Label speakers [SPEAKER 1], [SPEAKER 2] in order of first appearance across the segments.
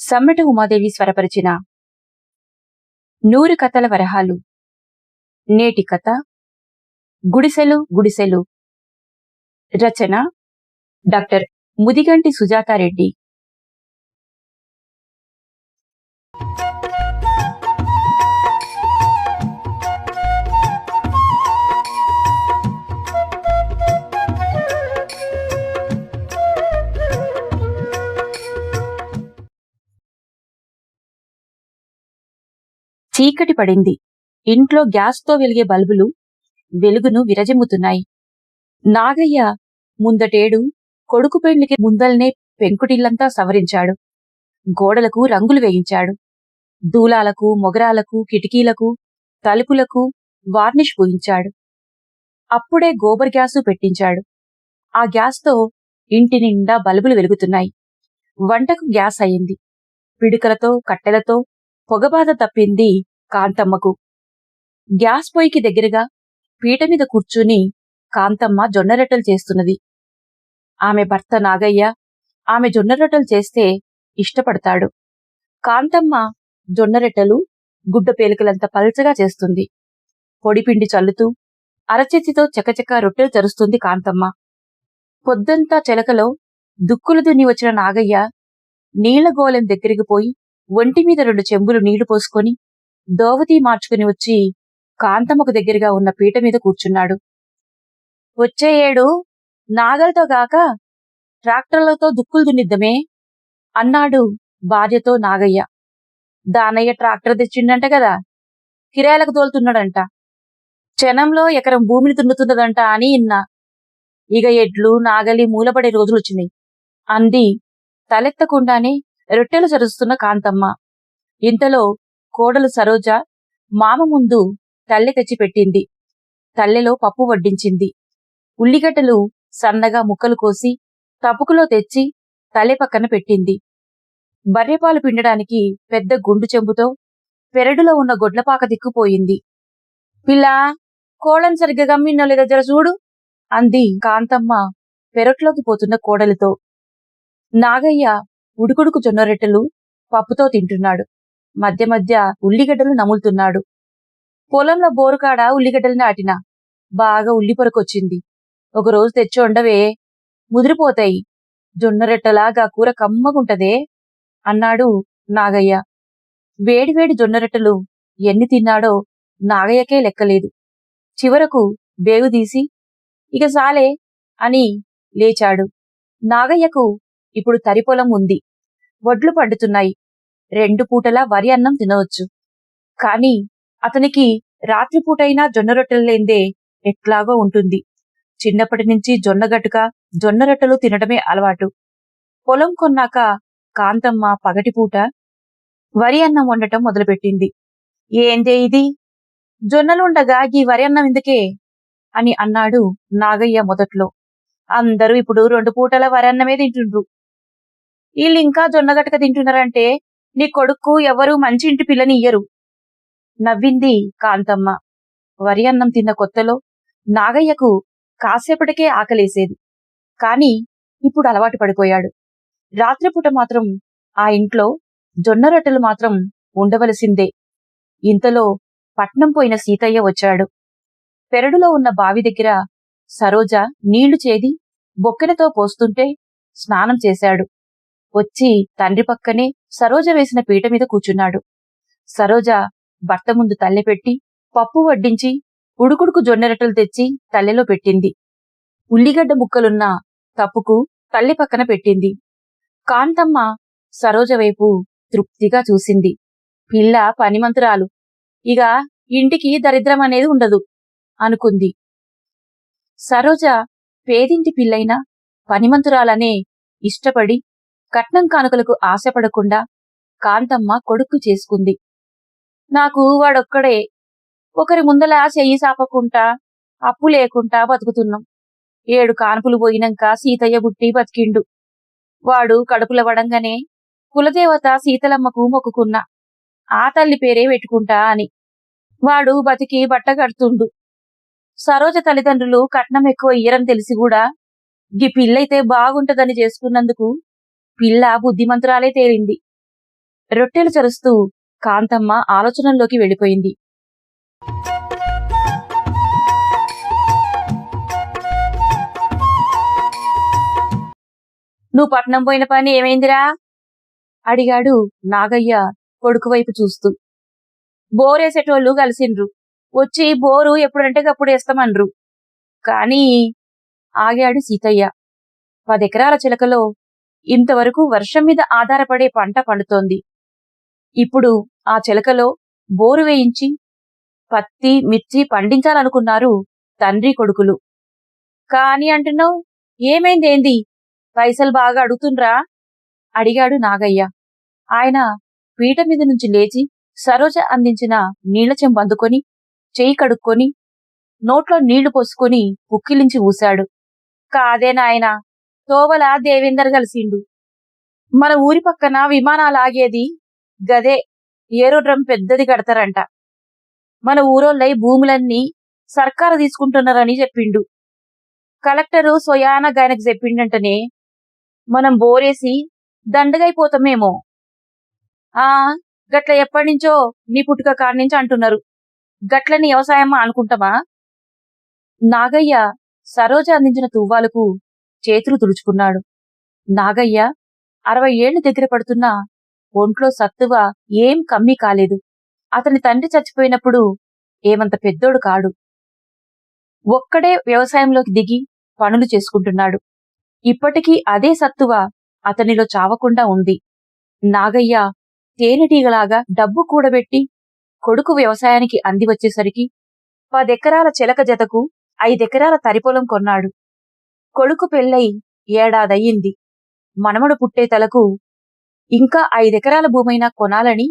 [SPEAKER 1] సమ్మెట ఉమాదేవి స్వరపరిచిన 100 కథల వరహాలు. నేటి కథ గుడిసెలు గుడిసెలు. రచన డాక్టర్ ముదిగంటి సుజాతారెడ్డి. చీకటి పడింది. ఇంట్లో గ్యాస్తో వెలిగే బల్బులు వెలుగును విరజిమ్ముతున్నాయి. నాగయ్య ముందటేడు కొడుకు పెండ్లికి ముందల్నే పెంకుటిల్లంతా సవరించాడు. గోడలకు రంగులు వేయించాడు. దూలాలకు, మొగరాలకు, కిటికీలకు, తలుపులకు వార్నిష్ పూయించాడు. అప్పుడే గోబర్ గ్యాసు పెట్టించాడు. ఆ గ్యాస్తో ఇంటి నిండా బల్బులు వెలుగుతున్నాయి. వంటకు గ్యాస్ అయింది. పిడికలతో, కట్టెలతో పొగబాధ తప్పింది కాంతమ్మకు. గ్యాస్ పొయ్యికి దగ్గరగా పీట మీద కూర్చుని కాంతమ్మ జొన్నరొట్టెలు చేస్తున్నది. ఆమె భర్త నాగయ్య ఆమె జొన్నరొట్టెలు చేస్తే ఇష్టపడతాడు. కాంతమ్మ జొన్నరొట్టెలు గుడ్డ పేలికలంత పల్చగా చేస్తుంది. పొడిపిండి చల్లుతూ అరచేతితో చకచక రొట్టెలు తెరుస్తుంది కాంతమ్మ. పొద్దంతా చెలకలో దుక్కులు దున్ని వచ్చిన నాగయ్య నీళ్ల గోలెం దగ్గరికి పోయి ఒంటిమీద 2 చెంబులు నీళ్లు పోసుకొని దోవతీ మార్చుకుని వచ్చి కాంతమ్మకు దగ్గరగా ఉన్న పీట మీద కూర్చున్నాడు. వచ్చే ఏడు నాగలతో గాక ట్రాక్టర్లతో దుక్కులు దున్నిద్దమే అన్నాడు భార్యతో నాగయ్య. దానయ్య ట్రాక్టర్ తెచ్చిండంట కదా, కిరాయిలకు తోలుతున్నాడంట. క్షణంలో ఎకరం భూమిని దున్నుతున్నదంట అని ఇన్నా. ఇక ఎడ్లు నాగలి మూలపడే రోజులొచ్చినాయి అంది తలెత్తకుండానే రొట్టెలు చరుస్తున్న కాంతమ్మ. ఇంతలో కోడలు సరోజ మామ ముందు తల్లె తెచ్చి పెట్టింది. తల్లెలో పప్పు వడ్డించింది. ఉల్లిగడ్డలు సన్నగా ముక్కలు కోసి తపుకులో తెచ్చి తల్లె పక్కన పెట్టింది. బర్రెపాలు పిండడానికి పెద్ద గుండు చెంబుతో పెరడులో ఉన్న గొడ్లపాక దిక్కుపోయింది. పిల్లా, కోళ్ళని సరిగ్గా గమ్మిన్నో లేదా జర చూడు అంది కాంతమ్మ పెరట్లోకి పోతున్న కోడలితో. నాగయ్య ఉడుకుడుకు జొన్నరొట్టెలు పప్పుతో తింటున్నాడు. మధ్య మధ్య ఉల్లిగడ్డలు నములుతున్నాడు. పొలంలో బోరుకాడ ఉల్లిగడ్డలు నాటినా బాగా ఉల్లిపొరకొచ్చింది. ఒకరోజు తెచ్చి వండవే, ముదిరిపోతాయి. జొన్నరొట్టెలాగా కూర కమ్మగుంటదే అన్నాడు నాగయ్య. వేడివేడి జొన్నరొట్టెలు ఎన్ని తిన్నాడో నాగయ్యకే లెక్కలేదు. చివరకు బేగు తీసి ఇక సాలే అని లేచాడు. నాగయ్యకు ఇప్పుడు తరిపొలం ఉంది. వడ్లు పండుతున్నాయి. 2 పూటలా వరి అన్నం తినవచ్చు. కాని అతనికి రాత్రిపూటైనా జొన్నరొట్టెలు లేందే ఎట్లాగో ఉంటుంది. చిన్నప్పటి నుంచి జొన్నగట్టుక జొన్నరొట్టెలు తినడమే అలవాటు. పొలం కొన్నాక కాంతమ్మ పగటిపూట వరి అన్నం వండటం మొదలుపెట్టింది. ఏందే ఇది, జొన్నలుండగా ఈ వరి అన్నం ఎందుకే అని అన్నాడు నాగయ్య మొదట్లో. అందరూ ఇప్పుడు 2 పూటల వరి అన్నమే తింటుండ్రు. వీళ్ళు ఇంకా జొన్నగట్టక తింటున్నారంటే నీ కొడుకు ఎవరూ మంచి ఇంటి పిల్లని ఇయ్యరు నవ్వింది కాంతమ్మ. వరి అన్నం తిన్న కొత్తలో నాగయ్యకు కాసేపటికే ఆకలేసేది. కాని ఇప్పుడు అలవాటు పడిపోయాడు. రాత్రిపూట మాత్రం ఆ ఇంట్లో జొన్నరొట్టెలు మాత్రం ఉండవలసిందే. ఇంతలో పట్నం పోయిన సీతయ్య వచ్చాడు. పెరడులో ఉన్న బావి దగ్గర సరోజ నీళ్లు చేది బొక్కెనతో పోస్తుంటే స్నానం చేశాడు. వచ్చి తండ్రి పక్కనే సరోజ వేసిన పీట మీద కూర్చున్నాడు. సరోజ భర్త ముందు తల్లె పెట్టి పప్పు వడ్డించి ఉడుకుడుకు జొన్నరొట్టెలు తెచ్చి తల్లెలో పెట్టింది. ఉల్లిగడ్డ ముక్కలున్న తప్పుకు తల్లి పక్కన పెట్టింది. కాంతమ్మ సరోజ వైపు తృప్తిగా చూసింది. పిల్ల పనిమంతురాలు, ఇక ఇంటికి దరిద్రం అనేది ఉండదు అనుకుంది. సరోజ పేదింటి పిల్లైనా పనిమంతురాలనే ఇష్టపడి కట్నం కానుకలకు ఆశపడకుండా కాంతమ్మ కొడుక్కు చేసుకుంది. నాకు వాడొక్కడే, ఒకరి ముందలా చెయ్యి సాపకుంటా అప్పు లేకుండా బతుకుతున్నాం. 7 కానుపులు పోయినాక సీతయ్య బుట్టి బతికిండు. వాడు కడుపుల పడంగానే కులదేవత సీతలమ్మకు మొక్కుకున్నా, ఆ తల్లి పేరే పెట్టుకుంటా అని. వాడు బతికి బట్ట కడుతుండు. సరోజ తల్లిదండ్రులు కట్నం ఎక్కువ ఇయ్యరని తెలిసి కూడా గీ పిల్లయితే బాగుంటదని చేసుకున్నందుకు పిల్ల బుద్ధిమంతురాలే తేలింది. రొట్టెలు చరుస్తూ కాంతమ్మ ఆలోచనల్లోకి వెళ్ళిపోయింది. నువ్వు పట్నం పోయిన పని ఏమైందిరా? అడిగాడు నాగయ్య కొడుకు వైపు చూస్తూ. బోరేసేటోళ్ళు కలిసిండ్రు. వచ్చి బోరు ఎప్పుడంటే అప్పుడు వేస్తామన్రు. కానీ ఆగాడు సీతయ్య. 10 ఎకరాల చిలకలో ఇంతవరకు వర్షం మీద ఆధారపడే పంట పండుతోంది. ఇప్పుడు ఆ చిలకలో బోరు వేయించి పత్తి, మిర్చి పండించాలనుకున్నారు తండ్రి కొడుకులు. కాని అంటున్నావు, ఏమైందేంది? పైసలు బాగా అడుగుతుండ్రా? అడిగాడు నాగయ్య. ఆయన పీట మీద నుంచి లేచి సరోజ అందించిన నీళ్ల చెంబు అందుకొని చెయ్యి కడుక్కొని నోట్లో నీళ్లు పోసుకొని పుక్కిలించి ఊశాడు. కాదే నాయనా, తోవల దేవేందర్ కలిసిండు. మన ఊరి పక్కన విమానాలాగేది గదే ఏరోడ్రమ్ పెద్దది కడతారంట. మన ఊరోళ్ళై భూములన్నీ సర్కారు తీసుకుంటున్నారని చెప్పిండు. కలెక్టరు సొయాన గాయనకు చెప్పిండంటనే మనం బోరేసి దండగైపోతామేమో. ఆ గట్ల ఎప్పటినుంచో నీ పుట్టుక కాడ్నుంచి అంటున్నారు. గట్లని వ్యవసాయమా అనుకుంటామా? నాగయ్య సరోజ అందించిన తువ్వాలకు చేతులు తుడుచుకున్నాడు. నాగయ్య 60 ఏళ్లు దగ్గర పడుతున్నా ఒంట్లో సత్తువ ఏం కమ్మీ కాలేదు. అతని తండ్రి చచ్చిపోయినప్పుడు ఏమంత పెద్దోడు కాడు. ఒక్కడే వ్యవసాయంలోకి దిగి పనులు చేసుకుంటున్నాడు. ఇప్పటికీ అదే సత్తువ అతనిలో చావకుండా ఉంది. నాగయ్య తేనెటీగలాగా డబ్బు కూడబెట్టి కొడుకు వ్యవసాయానికి అందివచ్చేసరికి 10 ఎకరాల చిలక జతకు 5 ఎకరాల తరిపొలం కొన్నాడు. కొడుకు పెళ్ళై ఏడాదయ్యింది. మనమడు పుట్టే తలకు ఇంకా 5 ఎకరాల భూమైనా కొనాలని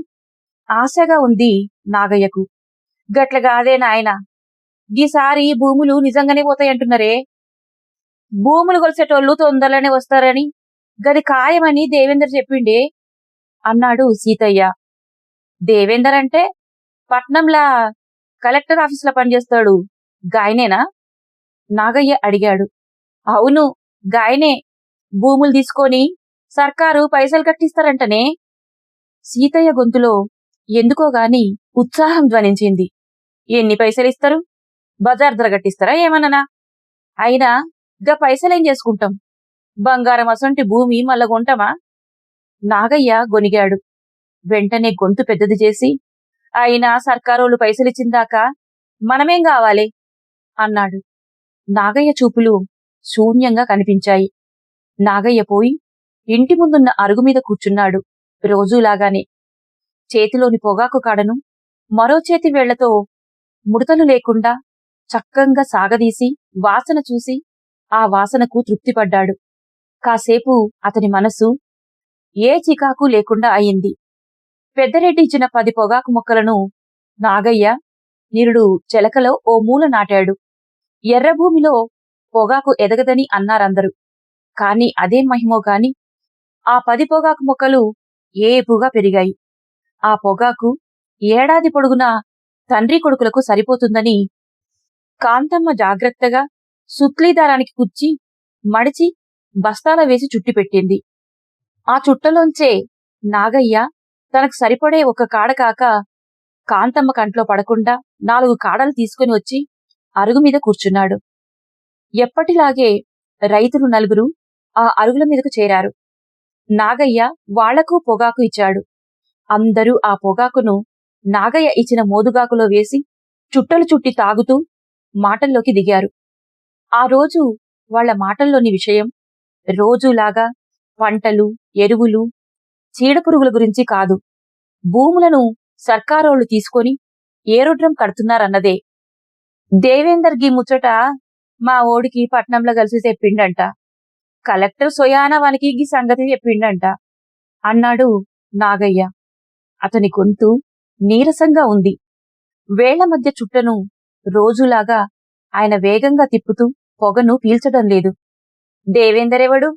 [SPEAKER 1] ఆశగా ఉంది నాగయ్యకు. గట్లగాదే నాయనా, ఈసారి భూములు నిజంగానే పోతాయంటున్నారే. భూములు కొలిసేటోళ్ళు తొందరలోనే వస్తారని గది ఖాయమని దేవేందర్ చెప్పిండే అన్నాడు సీతయ్య. దేవేందర్ అంటే పట్నంలా కలెక్టర్ ఆఫీసులో పనిచేస్తాడు గాయనేనా? నాగయ్య అడిగాడు. అవును, గాయనే. భూములు తీసుకొని సర్కారు పైసలు కట్టిస్తారంటనే. సీతయ్య గొంతులో ఎందుకోగాని ఉత్సాహం ధ్వనించింది. ఎన్ని పైసలిస్తారు? బజార్ ధర కట్టిస్తారా ఏమన్నానా? అయినా గా పైసలేం చేసుకుంటాం? బంగారం అసొంటి భూమి మళ్ళా కొంటామా? నాగయ్య గొనిగాడు. వెంటనే గొంతు పెద్దది చేసి, అయినా సర్కారోళ్ళు పైసలిచ్చిందాకా మనమేం కావాలి అన్నాడు. నాగయ్య చూపులు శూన్యంగా కనిపించాయి. నాగయ్య పోయి ఇంటి ముందున్న అరుగుమీద కూర్చున్నాడు. రోజూలాగానే చేతిలోని పొగాకు కాడను మరో చేతి వేళ్లతో ముడతలు లేకుండా చక్కంగా సాగదీసి వాసన చూసి ఆ వాసనకు తృప్తిపడ్డాడు. కాసేపు అతని మనసు ఏ చికాకు లేకుండా అయింది. పెద్దరెడ్డి ఇచ్చిన 10 పొగాకు మొక్కలను నాగయ్య నిరుడు చెలకలో ఓ మూల నాటాడు. ఎర్రభూమిలో పొగాకు ఎదగదని అన్నారందరూ. కాని అదేం మహిమో గాని ఆ 10 పొగాకు మొక్కలు ఏపుగా పెరిగాయి. ఆ పొగాకు ఏడాది పొడుగునా తండ్రి కొడుకులకు సరిపోతుందని కాంతమ్మ జాగ్రత్తగా సుత్లీదారానికి కుచ్చి మడిచి బస్తాల వేసి చుట్టిపెట్టింది. ఆ చుట్టలోంచే నాగయ్య తనకు సరిపడే ఒక కాడ కాక కాంతమ్మ కంట్లో పడకుండా 4 కాడలు తీసుకుని వచ్చి అరుగుమీద కూర్చున్నాడు. ఎప్పటిలాగే రైతులు 4 ఆ అరుగుల మీదకు చేరారు. నాగయ్య వాళ్లకు పొగాకు ఇచ్చాడు. అందరూ ఆ పొగాకును నాగయ్య ఇచ్చిన మోదుగాకులో వేసి చుట్టలు చుట్టి తాగుతూ మాటల్లోకి దిగారు. ఆ రోజు వాళ్ల మాటల్లోని విషయం రోజులాగా పంటలు, ఎరువులు, చీడపురుగుల గురించి కాదు, భూములను సర్కారోళ్లు తీసుకొని ఏరోడ్రమ్ కడుతున్నారన్నదే. దేవేందర్ గీ ముచ్చట మా ఓడికి పట్నంలో కలిసి చెప్పిండంట. కలెక్టర్ సొయానా వానికి గీ సంగతి చెప్పిండంట అన్నాడు నాగయ్య. అతని గొంతు నీరసంగా ఉంది. వేళ్ల మధ్య చుట్టను రోజులాగా ఆయన వేగంగా తిప్పుతూ పొగను పీల్చడం లేదు. దేవేందర్ ఎవడు?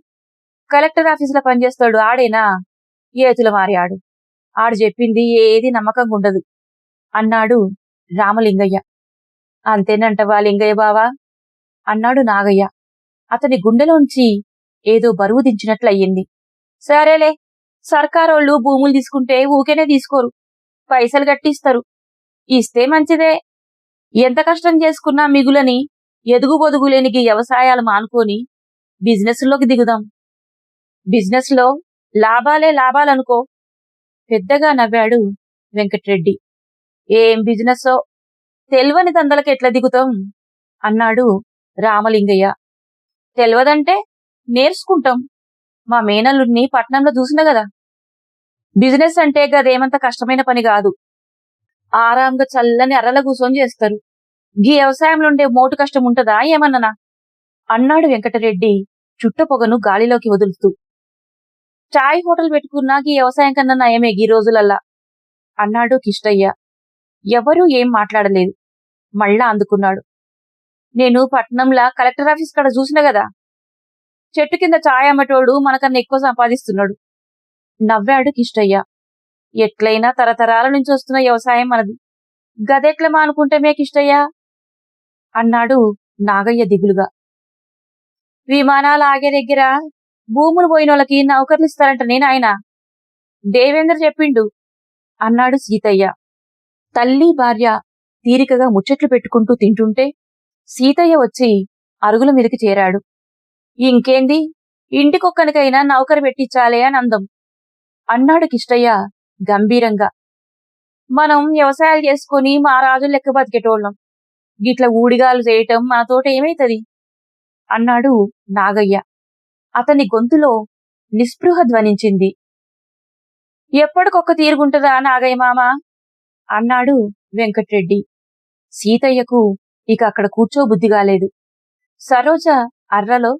[SPEAKER 1] కలెక్టర్ ఆఫీసులో పనిచేస్తాడు ఆడేనా? ఏతుల మారి ఆడు. ఆడు చెప్పింది ఏది నమ్మకంగా ఉండదు అన్నాడు రామలింగయ్య. అంతేనంటవా లింగయ్య బావా? అన్నాడు నాగయ్య. అతని గుండెలోంచి ఏదో బరువు దించినట్లయింది. సరేలే, సర్కారోళ్ళు భూములు తీసుకుంటే ఊకేనే తీసుకోరు, పైసలు గట్టిస్తారు. ఇస్తే మంచిదే. ఎంత కష్టం చేసుకున్నా మిగులని ఎదుగు బొదుగు లేని గీ వ్యవసాయాలు మానుకొని బిజినెస్లోకి దిగుదాం. బిజినెస్ లో లాభాలే లాభాలనుకో. పెద్దగా నవ్వాడు వెంకట్రెడ్డి. ఏం బిజినెస్సో తెల్వని దందలకి ఎట్లా దిగుతాం అన్నాడు రామలింగయ్య. తెల్వదంటే నేర్చుకుంటాం. మా మేనల్లుడిని పట్నంలో చూసిన గదా. బిజినెస్ అంటే గదేమంత కష్టమైన పని కాదు. ఆరాంగా చల్లని అర్రల కూసోని చేస్తారు. గీ వ్యవసాయంలో ఉండే మోటు కష్టం ఉంటదా ఏమన్ననా అన్నాడు వెంకటరెడ్డి చుట్టపొగను గాలిలోకి వదులుతూ. చాయ్ హోటల్ పెట్టుకున్నా గీ వ్యవసాయం కన్నా నయమే గీ రోజులల్లా అన్నాడు కిష్టయ్య. ఎవరూ ఏం మాట్లాడలేదు. మళ్ళా అందుకున్నాడు. నేను పట్నంలా కలెక్టర్ ఆఫీస్ కాడ చూసిన గదా. చెట్టు కింద చాయ్ అమ్మటోడు మనకన్నా ఎక్కువ సంపాదిస్తున్నాడు నవ్వాడు కిష్టయ్య. ఎట్లయినా తరతరాల నుంచి వస్తున్న వ్యవసాయం మనది. గదెట్ల మానుకుంటమే కిష్టయ్య అన్నాడు నాగయ్య దిగులుగా. విమానాలు ఆగే దగ్గర భూములు పోయినోళ్ళకి నౌకర్లు ఇస్తారంట ఆయన. దేవేంద్ర చెప్పిండు అన్నాడు సీతయ్య. తల్లి భార్య తీరికగా ముచ్చట్లు పెట్టుకుంటూ తింటుంటే సీతయ్య వచ్చి అరుగుల మీదకి చేరాడు. ఇంకేంది, ఇంటికొక్కనికైనా నౌకరు పెట్టించాలే అని అందం అన్నాడు కిష్టయ్య గంభీరంగా. మనం వ్యవసాయాలు చేసుకుని మా రాజులు లెక్క బతికేటోళ్ళం. గిట్ల ఊడిగాలు చేయటం మనతోట ఏమైతది అన్నాడు నాగయ్య. అతని గొంతులో నిస్పృహ ధ్వనించింది. ఎప్పటికొక్క తీరుగుంటదా నాగయ్య మామ అన్నాడు వెంకట్రెడ్డి. సీతయ్యకు ఇక అక్కడ కూర్చోబుద్ధి కాలేదు. సరోజ అర్రలో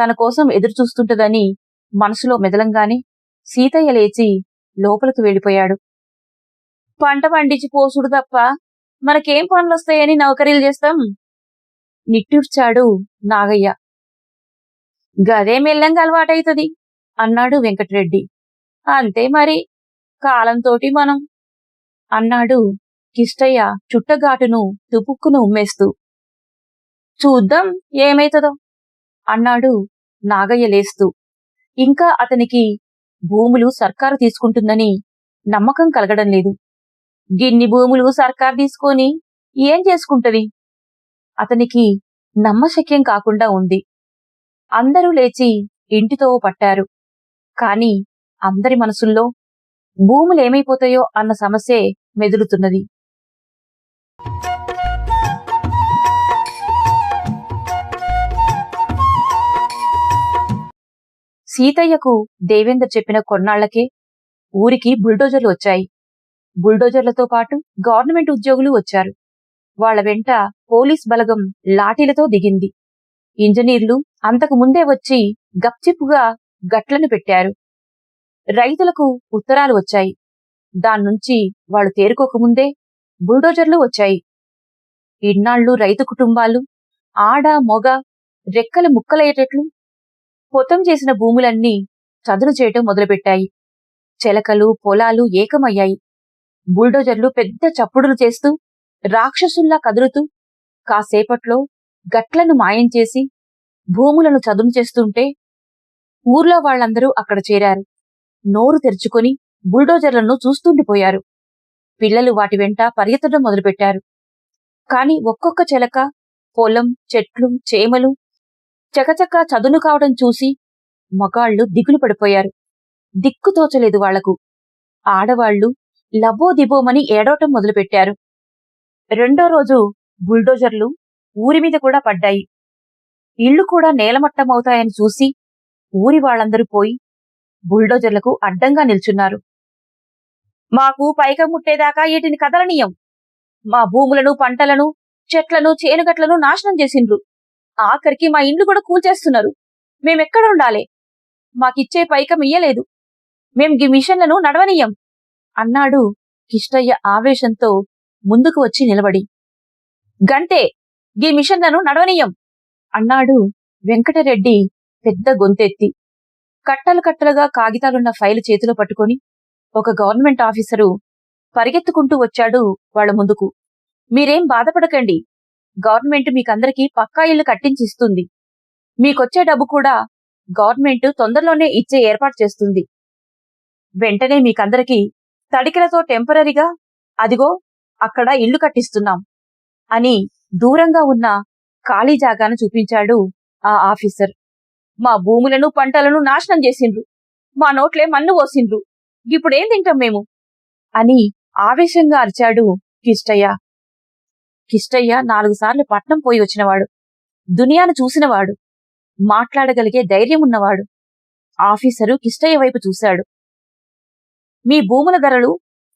[SPEAKER 1] తన కోసం ఎదురుచూస్తుంటదని మనసులో మెదలంగానే సీతయ్య లేచి లోపలికి వెళ్ళిపోయాడు. పంట పండించి పోసుడు తప్ప మనకేం పనులొస్తాయని నౌకరీలు చేస్తాం నిట్టూర్చాడు నాగయ్య. గదే మెల్లంగా అలవాటైతది అన్నాడు వెంకటరెడ్డి. అంతే మరి, కాలంతోటి మనం అన్నాడు కిష్టయ్య చుట్టగాటును తుపుక్కును ఉమ్మేస్తూ. చూద్దాం ఏమైతదో అన్నాడు నాగయ్య లేస్తూ. ఇంకా అతనికి భూములు సర్కారు తీసుకుంటుందని నమ్మకం కలగడం లేదు. గిన్ని భూములు సర్కారు తీసుకొని ఏం చేసుకుంటది? అతనికి నమ్మశక్యం కాకుండా ఉంది. అందరూ లేచి ఇంటితో పట్టారు. కాని అందరి మనసుల్లో భూములేమైపోతాయో అన్న సమస్యే మెదులుతున్నది. సీతయ్యకు దేవేంద్ర చెప్పిన కొన్నాళ్లకే ఊరికి బుల్డోజర్లు వచ్చాయి. బుల్డోజర్లతో పాటు గవర్నమెంట్ ఉద్యోగులు వచ్చారు. వాళ్ల వెంట పోలీస్ బలగం లాఠీలతో దిగింది. ఇంజనీర్లు అంతకు ముందే వచ్చి గప్చిప్పుగా గట్లను పెట్టారు. రైతులకు ఉత్తరాలు వచ్చాయి. దాన్నుంచి వాళ్లు తేరుకోకముందే బుల్డోజర్లు వచ్చాయి. ఇన్నాళ్లు రైతు కుటుంబాలు ఆడ మొగ రెక్కలు ముక్కలయ్యేటట్లు పొతం చేసిన భూములన్నీ చదును చేయటం మొదలుపెట్టాయి. చెలకలు పొలాలు ఏకమయ్యాయి. బుల్డోజర్లు పెద్ద చప్పుడులు చేస్తూ రాక్షసుల్లా కదులుతూ కాసేపట్లో గట్లను మాయం చేసి భూములను చదును చేస్తుంటే ఊర్లో వాళ్లందరూ అక్కడ చేరారు. నోరు తెరుచుకొని బుల్డోజర్లను చూస్తుండిపోయారు. పిల్లలు వాటి వెంట పరిగెత్తడం మొదలుపెట్టారు. కాని ఒక్కొక్క చెలక, పొలం, చెట్లు, చేమలు చకచక చదును కావడం చూసి మగాళ్లు దిగులు పడిపోయారు. దిక్కుతోచలేదు వాళ్లకు. ఆడవాళ్లు లబోదిబోమని ఏడవటం మొదలుపెట్టారు. రెండో రోజు బుల్డోజర్లు ఊరి మీద కూడా పడ్డాయి. ఇళ్లు కూడా నేలమట్టమవుతాయని చూసి ఊరి వాళ్లందరూ పోయి బుల్డోజర్లకు అడ్డంగా నిల్చున్నారు. మాకు పైక ముట్టేదాకా వీటిని కదలనీయం. మా భూములను, పంటలను, చెట్లను, చేనుగట్లను నాశనం చేసిండ్రు. ఆఖరికి మా ఇండ్లు కూడా కూల్చేస్తున్నారు. మేమెక్కడ ఉండాలి? మాకిచ్చే పైకం ఇయ్యలేదు. మేం గీ మిషన్లను నడవనీయం అన్నాడు కిష్టయ్య ఆవేశంతో ముందుకు వచ్చి నిలబడి. గంతే, గీ మిషన్లను నడవనీయం అన్నాడు వెంకటరెడ్డి పెద్ద గొంతెత్తి. కట్టలు కట్టలుగా కాగితాలున్న ఫైలు చేతిలో పట్టుకొని ఒక గవర్నమెంట్ ఆఫీసరు పరిగెత్తుకుంటూ వచ్చాడు వాళ్ల ముందుకు. మీరేం బాధపడకండి. గవర్నమెంట్ మీకందరికీ పక్కా ఇళ్లు కట్టించిస్తుంది. మీకొచ్చే డబ్బు కూడా గవర్నమెంట్ తొందరలోనే ఇచ్చే ఏర్పాటు చేస్తుంది. వెంటనే మీకందరికీ తడికెలతో టెంపరరీగా అదిగో అక్కడ ఇల్లు కట్టిస్తున్నాం అని దూరంగా ఉన్న ఖాళీ జాగాను చూపించాడు ఆ ఆఫీసర్. మా భూములను పంటలను నాశనం చేసిండ్రు, మా నోట్లే మన్ను పోసిండ్రు, ఇప్పుడేం తింటాం మేము అని ఆవేశంగా అరిచాడు కిష్టయ్య. కిష్టయ్య 4 సార్లు పట్నం పోయి వచ్చినవాడు, దునియాను చూసినవాడు, మాట్లాడగలిగే ధైర్యం ఉన్నవాడు. ఆఫీసరు కిష్టయ్య వైపు చూశాడు. మీ భూముల ధరలు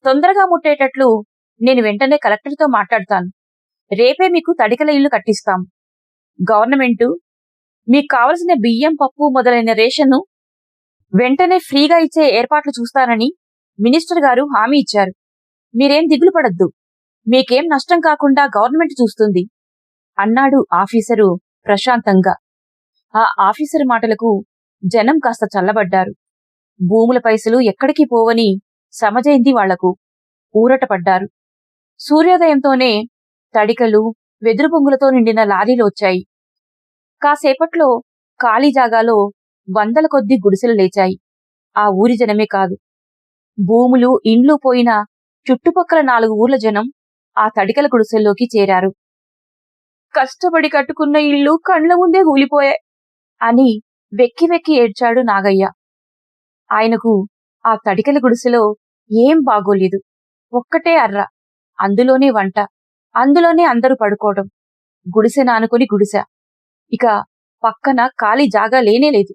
[SPEAKER 1] తొందరగా ముట్టేటట్లు నేను వెంటనే కలెక్టర్తో మాట్లాడతాను. రేపే మీకు తడికల ఇల్లు కట్టిస్తాం. గవర్నమెంటు మీకు కావలసిన బియ్యం, పప్పు మొదలైన రేషన్ను వెంటనే ఫ్రీగా ఇచ్చే ఏర్పాట్లు చూస్తానని మినిస్టర్ గారు హామీ ఇచ్చారు. మీరేం దిగులు పడద్దు, మీకేం నష్టం కాకుండా గవర్నమెంట్ చూస్తుంది అన్నాడు ఆఫీసరు ప్రశాంతంగా. ఆ ఆఫీసరు మాటలకు జనం కాస్త చల్లబడ్డారు. భూముల పైసలు ఎక్కడికి పోవని సమజైంది వాళ్లకు. ఊరట పడ్డారు. సూర్యోదయంతోనే తడికలు, వెదురు బొంగులతో నిండిన లారీలు వచ్చాయి. కాసేపట్లో ఖాళీ జాగాలో 100ల కొద్దీ గుడిసెలు లేచాయి. ఆ ఊరి జనమే కాదు, భూములు, ఇండ్లు పోయిన చుట్టుపక్కల 4 ఊర్ల జనం ఆ తడికల గుడిసెల్లోకి చేరారు. కష్టపడి కట్టుకున్న ఇల్లు కండ్ల ముందే కూలిపోయాయి అని వెక్కి వెక్కి ఏడ్చాడు నాగయ్య. ఆయనకు ఆ తడికల గుడిసెలో ఏం బాగోలేదు. ఒక్కటే అర్ర, అందులోనే వంట, అందులోనే అందరూ పడుకోవడం. గుడిసె నానుకొని గుడిసె, ఇక పక్కన ఖాళీ జాగా లేనేలేదు.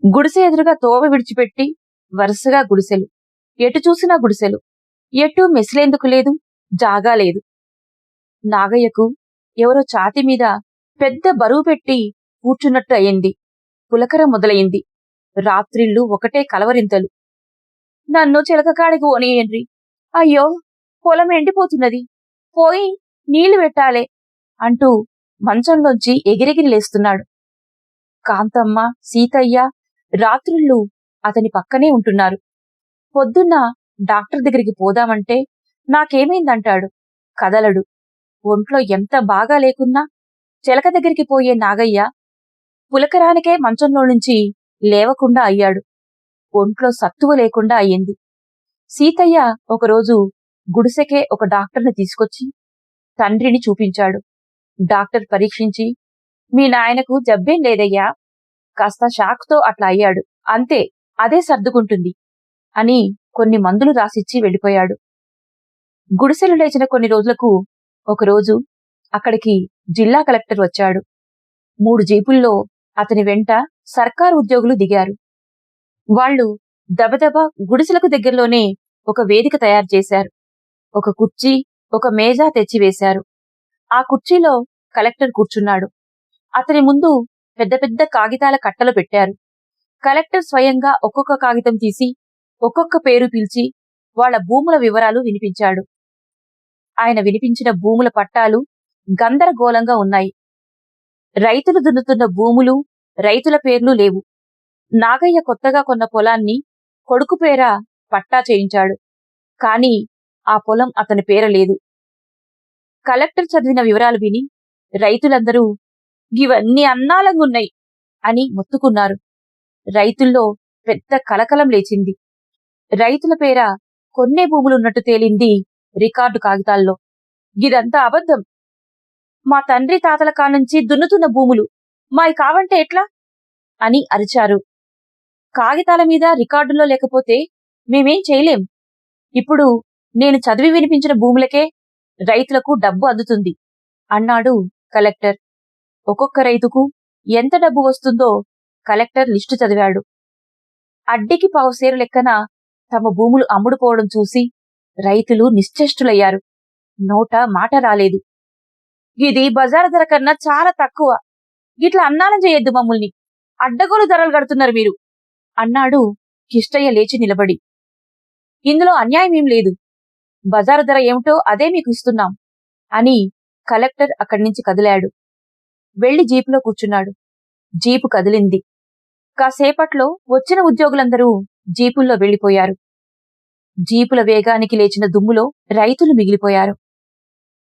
[SPEAKER 1] గుడిసె ఎదురుగా తోవ విడిచిపెట్టి వరుసగా గుడిసెలు, ఎటు చూసినా గుడిసెలు, ఎటూ మెసిలేందుకు లేదు, జాగా లేదు. నాగయ్యకు ఎవరో ఛాతి మీద పెద్ద బరువు పెట్టి కూర్చున్నట్టు అయింది. పులకర మొదలయింది. రాత్రిళ్ళు ఒకటే కలవరింతలు. నన్ను చిలకకాడికి ఓనియండ్రి, అయ్యో పొలం ఎండిపోతున్నది, పోయి నీళ్లు పెట్టాలే అంటూ మంచంలోంచి ఎగిరెగిరి లేస్తున్నాడు. కాంతమ్మ, సీతయ్య రాత్రిళ్ళు అతని పక్కనే ఉంటున్నారు. పొద్దున్న డాక్టర్ దగ్గరికి పోదామంటే నాకేమైందంటాడు, కదలడు. ఒంట్లో ఎంత బాగా లేకున్నా చిలక దగ్గరికి పోయే నాగయ్య పులకరానికే మంచంలో నుంచి లేవకుండా అయ్యాడు. ఒంట్లో సత్తువ లేకుండా అయ్యింది. సీతయ్య ఒకరోజు గుడిసెకే ఒక డాక్టర్ని తీసుకొచ్చి తండ్రిని చూపించాడు. డాక్టర్ పరీక్షించి, మీ నాయనకు జబ్బేం లేదయ్యా, కాస్త షాక్తో అట్లా అయ్యాడు, అంతే, అదే సర్దుకుంటుంది అని కొన్ని మందులు రాసిచ్చి వెళ్ళిపోయాడు. గుడిసెలు లేచిన కొన్ని రోజులకు ఒకరోజు అక్కడికి జిల్లా కలెక్టర్ వచ్చాడు. 3 జీపుల్లో అతని వెంట సర్కారు ఉద్యోగులు దిగారు. వాళ్లు దబదబా గుడిసెలకు దగ్గరలోనే ఒక వేదిక తయారు చేశారు. ఒక కుర్చీ, ఒక మేజా తెచ్చివేశారు. ఆ కుర్చీలో కలెక్టర్ కూర్చున్నాడు. అతని ముందు పెద్ద పెద్ద కాగితాల కట్టలు పెట్టారు. కలెక్టర్ స్వయంగా ఒక్కొక్క కాగితం తీసి ఒక్కొక్క పేరు పిలిచి వాళ్ల భూముల వివరాలు వినిపించాడు. ఆయన వినిపించిన భూముల పట్టాలు గందరగోళంగా ఉన్నాయి. రైతులు దున్నుతున్న భూములు, రైతుల పేర్లు లేవు. నాగయ్య కొత్తగా కొన్న పొలాన్ని కొడుకు పేర పట్టా చేయించాడు. కాని ఆ పొలం అతని పేర లేదు. కలెక్టర్ చదివిన వివరాలు విని రైతులందరూ ఇవన్నీ అన్నాలంగున్నాయి అని మొత్తుకున్నారు. రైతుల్లో పెద్ద కలకలం లేచింది. రైతుల పేర కొన్నే భూములున్నట్టు తేలింది రికార్డు కాగితాల్లో. గిదంతా అబద్ధం, మా తండ్రి తాతల కానుంచి దున్నుతున్న భూములు మాయి కావంటే ఎట్లా అని అరిచారు. కాగితాల మీద రికార్డులో లేకపోతే మేమేం చేయలేం. ఇప్పుడు నేను చదివి వినిపించిన భూములకే రైతులకు డబ్బు అందుతుంది అన్నాడు కలెక్టర్. ఒక్కొక్క రైతుకు ఎంత డబ్బు వస్తుందో కలెక్టర్ లిస్టు చదివాడు. అడ్డికి పావుసేరు లెక్కన తమ భూములు అమ్ముడుపోవడం చూసి రైతులు నిశ్చేష్టులయ్యారు. నోట మాట రాలేదు. ఇది బజారు ధర కన్నా చాలా తక్కువ, గిట్లా అన్నాలం చేయొద్దు మమ్మల్ని, అడ్డగోలు ధరలు కడుతున్నారు మీరు అన్నాడు కిష్టయ్య లేచి నిలబడి. ఇందులో అన్యాయమేం లేదు, బజారు ధర ఏమిటో అదే మీకు ఇస్తున్నాం అని కలెక్టర్ అక్కడి నుంచి కదిలాడు. వెళ్లి జీపులో కూర్చున్నాడు. జీపు కదిలింది. కాసేపట్లో వచ్చిన ఉద్యోగులందరూ జీపుల్లో వెళ్లిపోయారు. జీపుల వేగానికి లేచిన దుమ్ములో రైతులు మిగిలిపోయారు.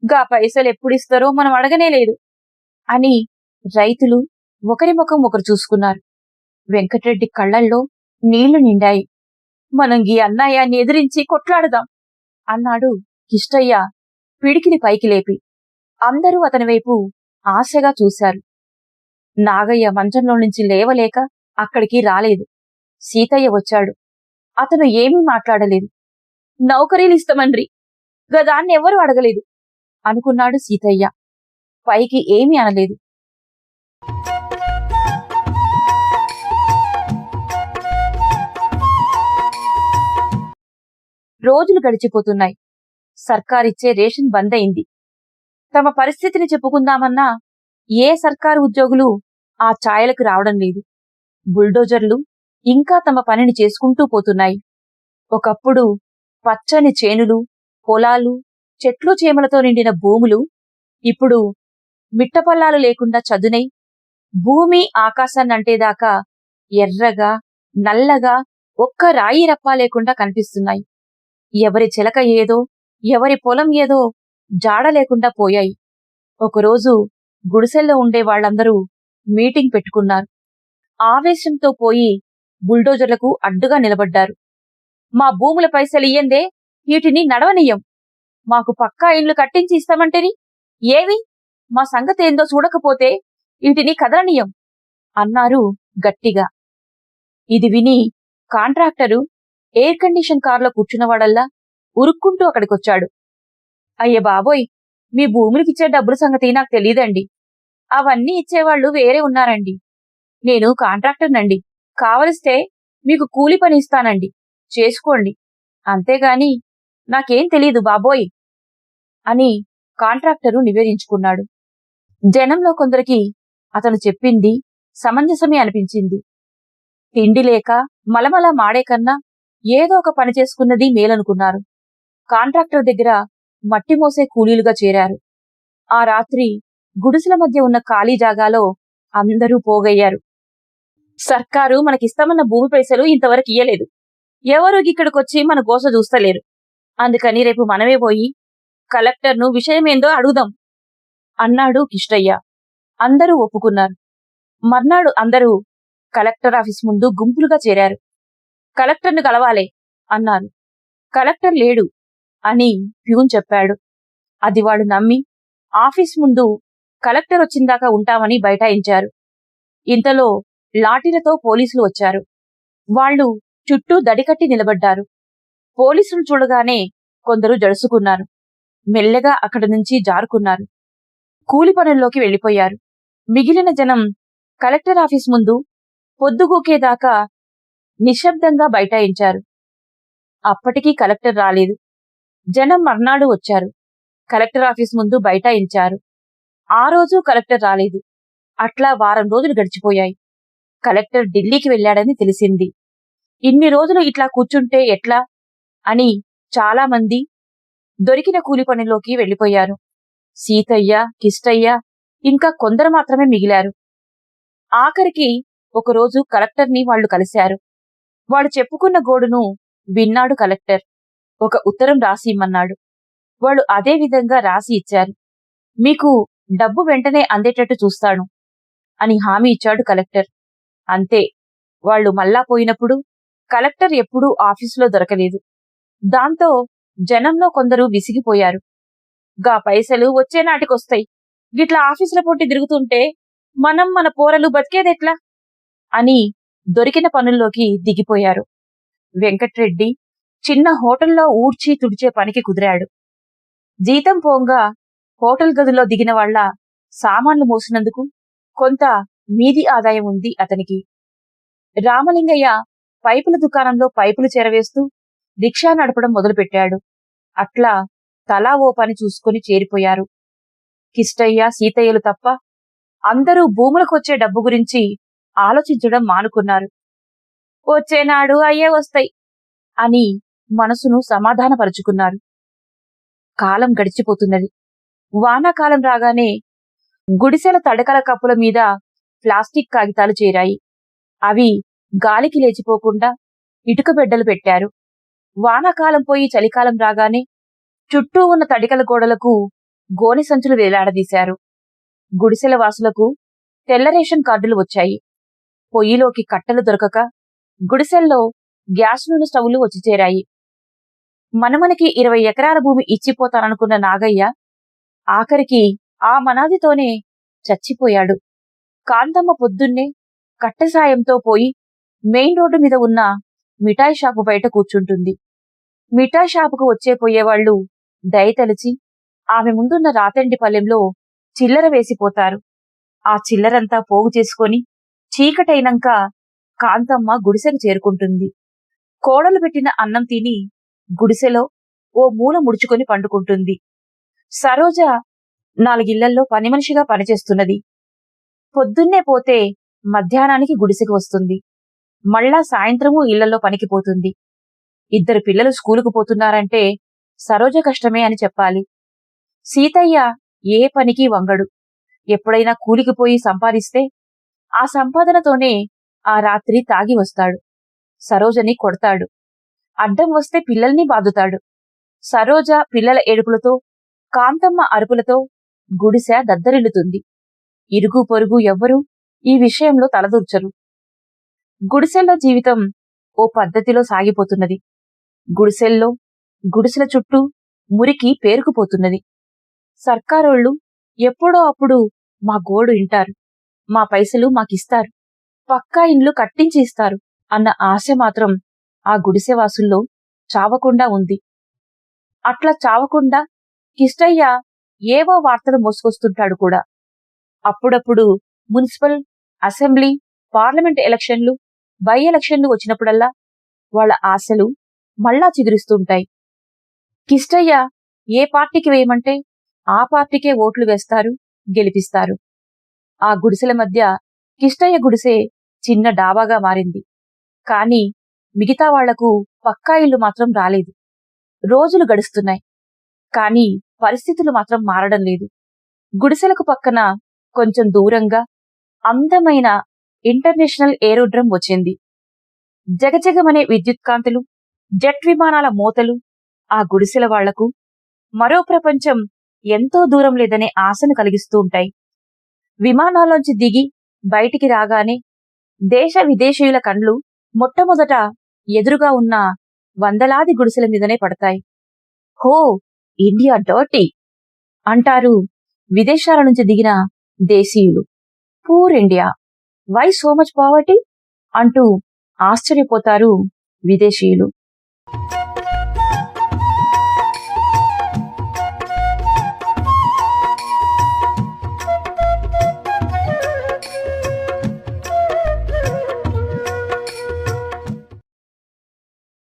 [SPEAKER 1] గా పైసలు ఎప్పుడిస్తారో మనం అడగనే లేదు అని రైతులు ఒకరి ముఖం ఒకరు చూసుకున్నారు. వెంకటరెడ్డి కళ్లల్లో నీళ్లు నిండాయి. మనం ఈ అన్నయ్యాన్ని ఎదిరించి కొట్లాడదాం అన్నాడు కిష్టయ్య పిడికిలి పైకి లేపి. అందరూ అతని వైపు ఆశగా చూశారు. నాగయ్య మంచంలో నుంచి లేవలేక అక్కడికి రాలేదు. సీతయ్య వచ్చాడు. అతను ఏమీ మాట్లాడలేదు. నౌకరీలిస్తమన్రి గదాన్ని ఎవరూ అడగలేదు అనుకున్నాడు సీతయ్య. పైకి ఏమీ అనలేదు. రోజులు గడిచిపోతున్నాయి. సర్కారిచ్చే రేషన్ బంద్ అయింది. తమ పరిస్థితిని చెప్పుకుందామన్నా ఏ సర్కారు ఉద్యోగులు ఆ ఛాయలకు రావడం లేదు. బుల్డోజర్లు ఇంకా తమ పనిని చేసుకుంటూ పోతున్నాయి. ఒకప్పుడు పచ్చని చేనులు, పొలాలు, చెట్లు చేమలతో నిండిన భూములు ఇప్పుడు మిట్టపల్లాలు లేకుండా చదునై భూమి ఆకాశాన్నంటేదాకా ఎర్రగా, నల్లగా ఒక్క రాయి రప్పా లేకుండా కనిపిస్తున్నాయి. ఎవరి చిలక ఏదో, ఎవరి పొలం ఏదో జాడ లేకుండా పోయాయి. ఒకరోజు గుడిసెల్లో ఉండే వాళ్లందరూ మీటింగ్ పెట్టుకున్నారు. ఆవేశంతో పోయి బుల్డోజర్లకు అడ్డుగా నిలబడ్డారు. మా భూముల పైసలియ్యందే వీటిని నడవనియ్యం. మాకు పక్కా ఇండ్లు కట్టించి ఇస్తామంటేని ఏవి మా సంగతేందో చూడకపోతే వీటిని కదలనియ్యం అన్నారు గట్టిగా. ఇది విని కాంట్రాక్టరు ఎయిర్ కండిషన్ కారులో కూర్చున్నవాడల్లా ఉరుక్కుంటూ అక్కడికొచ్చాడు. అయ్య బాబోయ్, మీ భూములకిచ్చే డబ్బుల సంగతి నాకు తెలీదండి. అవన్నీ ఇచ్చేవాళ్లు వేరే ఉన్నారండి. నేను కాంట్రాక్టర్నండి. కావలిస్తే మీకు కూలి పని ఇస్తానండి, చేసుకోండి. అంతేగాని నాకేం తెలీదు బాబోయ్ అని కాంట్రాక్టరు నివేదించుకున్నాడు. జనంలో కొందరికి అతను చెప్పింది సమంజసమే అనిపించింది. తిండి లేక మలమల మాడే కన్నా ఏదో ఒక పని చేసుకున్నది మేలనుకున్నారు. కాంట్రాక్టర్ దగ్గర మట్టి మోసే కూలీలుగా చేరారు. ఆ రాత్రి గుడిసెల మధ్య ఉన్న ఖాళీ జాగాలో అందరూ పోగయ్యారు. సర్కారు మనకిస్తామన్న భూమి పైసలు ఇంతవరకు ఇయ్యలేదు. ఎవరూ ఇక్కడికొచ్చి మన గోస చూస్తలేరు. అందుకని రేపు మనమే పోయి కలెక్టర్ను విషయమేందో అడుగుదాం అన్నాడు కిష్టయ్య. అందరూ ఒప్పుకున్నారు. మర్నాడు అందరూ కలెక్టర్ ఆఫీస్ ముందు గుంపులుగా చేరారు. కలెక్టర్ను కలవాలే అన్నారు. కలెక్టర్ లేడు అని ప్యూన్ చెప్పాడు. అది వాడు నమ్మి ఆఫీస్ ముందు కలెక్టర్ వచ్చిందాకా ఉంటామని బైఠాయించారు. ఇంతలో లాఠీలతో పోలీసులు వచ్చారు. వాళ్లు చుట్టూ దడికట్టి నిలబడ్డారు. పోలీసులు చూడగానే కొందరు జడుసుకున్నారు. మెల్లగా అక్కడి నుంచి జారుకున్నారు. కూలి పనుల్లోకి వెళ్లిపోయారు. మిగిలిన జనం కలెక్టర్ ఆఫీస్ ముందు పొద్దుగూకేదాకా నిశ్శబ్దంగా బైఠాయించారు. అప్పటికీ కలెక్టర్ రాలేదు. జనం మర్నాడు వచ్చారు. కలెక్టర్ ఆఫీస్ ముందు బైఠాయించారు. ఆ రోజు కలెక్టర్ రాలేదు. అట్లా వారం రోజులు గడిచిపోయాయి. కలెక్టర్ ఢిల్లీకి వెళ్లాడని తెలిసింది. ఇన్ని రోజులు ఇట్లా కూర్చుంటే ఎట్లా అని చాలా మంది దొరికిన కూలి పనిలోకి వెళ్లిపోయారు. సీతయ్య, కిష్టయ్య ఇంకా కొందరు మాత్రమే మిగిలారు. ఆఖరికి ఒకరోజు కలెక్టర్ని వాళ్లు కలిశారు. వాడు చెప్పుకున్న గోడును విన్నాడు కలెక్టర్. ఒక ఉత్తరం రాసి ఇమ్మన్నాడు. వాడు అదే విధంగా రాసి ఇచ్చారు. మీకు డబ్బు వెంటనే అందేటట్టు చూస్తాను అని హామీ ఇచ్చాడు కలెక్టర్. అంతే, వాళ్లు మళ్ళా పోయినప్పుడు కలెక్టర్ ఎప్పుడూ ఆఫీసులో దొరకలేదు. దాంతో జనంలో కొందరు విసిగిపోయారు. గా పైసలు వచ్చే నాటికొస్తాయి, గిట్లా ఆఫీసుల పొట్టి తిరుగుతుంటే మనం మన పోరలు బతికేదెట్లా అని దొరికిన పనుల్లోకి దిగిపోయారు. వెంకట్రెడ్డి చిన్న హోటల్లో ఊడ్చి తుడిచే పనికి కుదిరాడు. జీతం పోంగా హోటల్ గదిలో దిగిన వాళ్ల సామాన్లు మోసినందుకు కొంత మీది ఆదాయం ఉంది అతనికి. రామలింగయ్య పైపుల దుకాణంలో పైపులు చేరవేస్తూ రిక్షా నడపడం మొదలుపెట్టాడు. అట్లా తలా ఓ పని చూసుకుని చేరిపోయారు. కిష్టయ్య, సీతయ్యలు తప్ప అందరూ భూములకొచ్చే డబ్బు గురించి ఆలోచించడం మానుకున్నారు. వచ్చేనాడు అయ్యే వస్తాయి అని మనసును సమాధానపరుచుకున్నారు. కాలం గడిచిపోతున్నది. వానాకాలం రాగానే గుడిసెల తడకల కప్పుల మీద ప్లాస్టిక్ కాగితాలు చేరాయి. అవి గాలికి లేచిపోకుండా ఇటుక బెడ్డలు పెట్టారు. వానాకాలం పోయి చలికాలం రాగానే చుట్టూ ఉన్న తడికల గోడలకు గోనె సంచులు వేలాడదీశారు. గుడిసెల వాసులకు తెల్ల రేషన్ కార్డులు వచ్చాయి. పొయ్యిలోకి కట్టెలు దొరకక గుడిసెల్లో గ్యాస్ నూనె స్టవ్లు వచ్చి చేరాయి. మనమనకి 20 ఎకరాల భూమి ఇచ్చిపోతాననుకున్న నాగయ్య ఆఖరికి ఆ మనాదితోనే చచ్చిపోయాడు. కాంతమ్మ పొద్దున్నే కట్టె సాయంతో పోయి మెయిన్ రోడ్డు మీద ఉన్న మిఠాయి షాపు బయట కూర్చుంటుంది. మిఠాయి షాపుకు పోయేవాళ్లు దయతలిచి ఆమె ముందున్న రాతండి పల్లెంలో చిల్లర వేసిపోతారు. ఆ చిల్లరంతా పోగు చేసుకొని చీకటైనంక కాంతమ్మ గుడిసెకు చేరుకుంటుంది. కోడలు పెట్టిన అన్నం తిని గుడిసెలో ఓ మూల ముడుచుకొని పండుకుంటుంది. సరోజ 4 ఇళ్లల్లో పని మనిషిగా పనిచేస్తున్నది. పొద్దున్నే పోతే మధ్యాహ్నానికి గుడిసెకు వస్తుంది. మళ్ళా సాయంత్రమూ ఇళ్లలో పనికి పోతుంది. 2 పిల్లలు స్కూలుకు పోతున్నారంటే సరోజ కష్టమే అని చెప్పాలి. సీతయ్య ఏ పనికి వంగడు. ఎప్పుడైనా కూలికిపోయి సంపాదిస్తే ఆ సంపాదనతోనే ఆ రాత్రి తాగి వస్తాడు. సరోజని కొడతాడు. అడ్డం వస్తే పిల్లల్ని బాదుతాడు. సరోజ పిల్లల ఏడుపులతో, కాంతమ్మ అరుపులతో గుడిసె దద్దరిల్లుతుంది. ఇరుగు పొరుగు ఎవ్వరూ ఈ విషయంలో తలదూర్చరు. గుడిసెల్లో జీవితం ఓ పద్ధతిలో సాగిపోతున్నది. గుడిసెల చుట్టూ మురికి పేరుకుపోతున్నది. సర్కారోళ్ళు ఎప్పుడో అప్పుడు మా గోడు ఇంటారు, మా పైసలు మాకిస్తారు, పక్కా ఇండ్లు కట్టించి ఇస్తారు అన్న ఆశ మాత్రం ఆ గుడిసెవాసుల్లో చావకుండా ఉంది. అట్లా చావకుండా కిష్టయ్య ఏవో వార్తలు మోసుకొస్తుంటాడు కూడా. అప్పుడప్పుడు మున్సిపల్, అసెంబ్లీ, పార్లమెంట్ ఎలక్షన్లు, బై ఎలక్షన్లు వచ్చినప్పుడల్లా వాళ్ళ ఆశలు మళ్ళా చిగురిస్తుంటాయి. కిష్టయ్య ఏ పార్టీకి వేయమంటే ఆ పార్టీకే ఓట్లు వేస్తారు, గెలిపిస్తారు. ఆ గుడిసెల మధ్య కిష్టయ్య గుడిసె చిన్న డాబాగా మారింది. కాని మిగతా వాళ్లకు పక్కా ఇల్లు మాత్రం రాలేదు. రోజులు గడుస్తున్నాయి. కాని పరిస్థితులు మాత్రం మారడం లేదు. గుడిసెలకు పక్కన కొంచెం దూరంగా అందమైన ఇంటర్నేషనల్ ఏరోడ్రమ్ వచ్చింది. జగజగమనే విద్యుత్కాంతులు, జెట్ విమానాల మోతలు ఆ గుడిసెల వాళ్లకు మరో ప్రపంచం ఎంతో దూరం లేదనే ఆశను కలిగిస్తూ ఉంటాయి. విమానాల్లోంచి దిగి బయటికి రాగానే దేశ విదేశీయుల కండ్లు మొట్టమొదట ఎదురుగా ఉన్న వందలాది గుడిసెల మీదనే పడతాయి. హో, ఇండియా డర్టీ అంటారు విదేశాల నుంచి దిగిన దేశీయులు. Poor India, why so much poverty అంటూ ఆశ్చర్యపోతారు విదేశీయులు.